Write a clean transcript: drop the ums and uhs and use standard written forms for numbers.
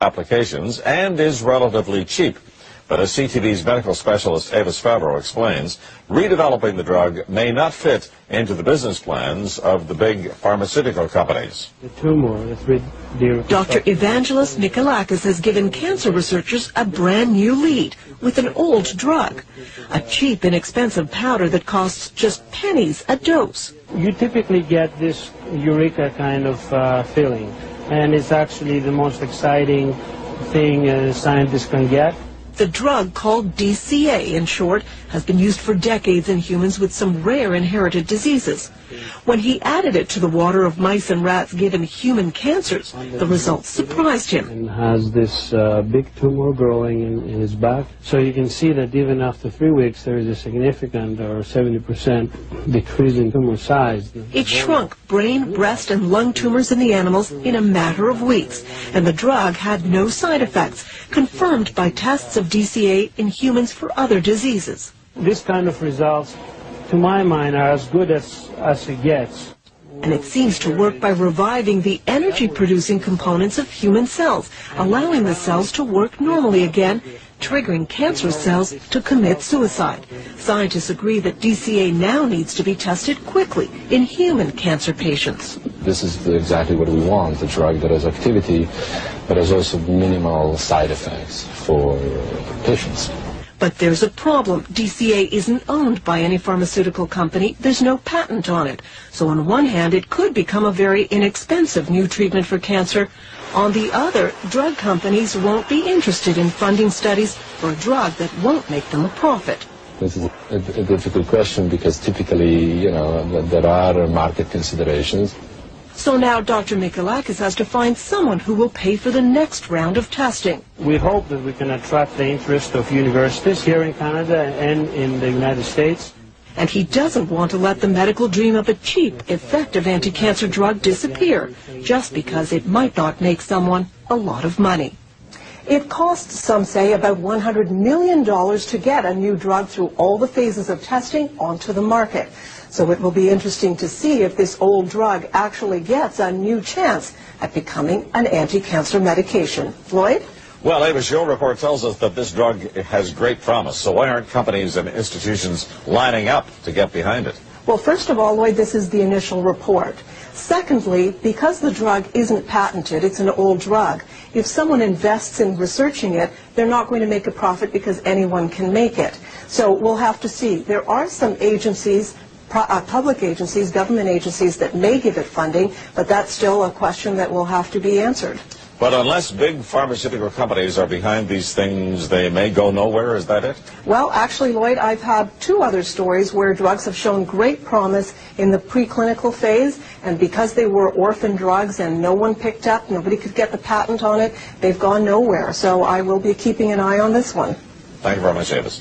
applications and is relatively cheap. But as CTV's medical specialist Avis Favreau explains, redeveloping the drug may not fit into the business plans of the big pharmaceutical companies. Dr. Evangelos Mikalakis has given cancer researchers a brand new lead with an old drug, a cheap, inexpensive powder that costs just pennies a dose. You typically get this eureka kind of feeling, and it's actually the most exciting thing scientists can get. The drug, called DCA in short, has been used for decades in humans with some rare inherited diseases. When he added it to the water of mice and rats given human cancers, the results surprised him. And has this big tumor growing in his back. So you can see that even after 3 weeks there is a significant or 70% decrease in tumor size. It shrunk brain, breast, and lung tumors in the animals in a matter of weeks, and the drug had no side effects, confirmed by tests of DCA in humans for other diseases. This kind of results, to my mind, are as good as it gets. And it seems to work by reviving the energy-producing components of human cells, allowing the cells to work normally again, triggering cancerous cells to commit suicide. Scientists agree that DCA now needs to be tested quickly in human cancer patients. This is exactly what we want, a drug that has activity, but has also minimal side effects for patients. But there's a problem. DCA isn't owned by any pharmaceutical company. There's no patent on it. So on one hand, it could become a very inexpensive new treatment for cancer. On the other, drug companies won't be interested in funding studies for a drug that won't make them a profit. This is a difficult question because typically, there are market considerations. So now Dr. Mikalakis has to find someone who will pay for the next round of testing. We hope that we can attract the interest of universities here in Canada and in the United States. And he doesn't want to let the medical dream of a cheap, effective anti-cancer drug disappear just because it might not make someone a lot of money. It costs, some say, about $100 million to get a new drug through all the phases of testing onto the market. So it will be interesting to see if this old drug actually gets a new chance at becoming an anti-cancer medication. Lloyd? Well, Avis, your report tells us that this drug has great promise. So why aren't companies and institutions lining up to get behind it? Well, first of all, Lloyd, this is the initial report. Secondly, because the drug isn't patented, it's an old drug, if someone invests in researching it, they're not going to make a profit because anyone can make it. So we'll have to see. There are some agencies, public agencies, government agencies that may give it funding, but that's still a question that will have to be answered. But unless big pharmaceutical companies are behind these things, they may go nowhere. Is that it? Well, actually, Lloyd, I've had 2 other stories where drugs have shown great promise in the preclinical phase, and because they were orphan drugs and no one picked up, nobody could get the patent on it, they've gone nowhere. So I will be keeping an eye on this one. Thank you very much, Avis.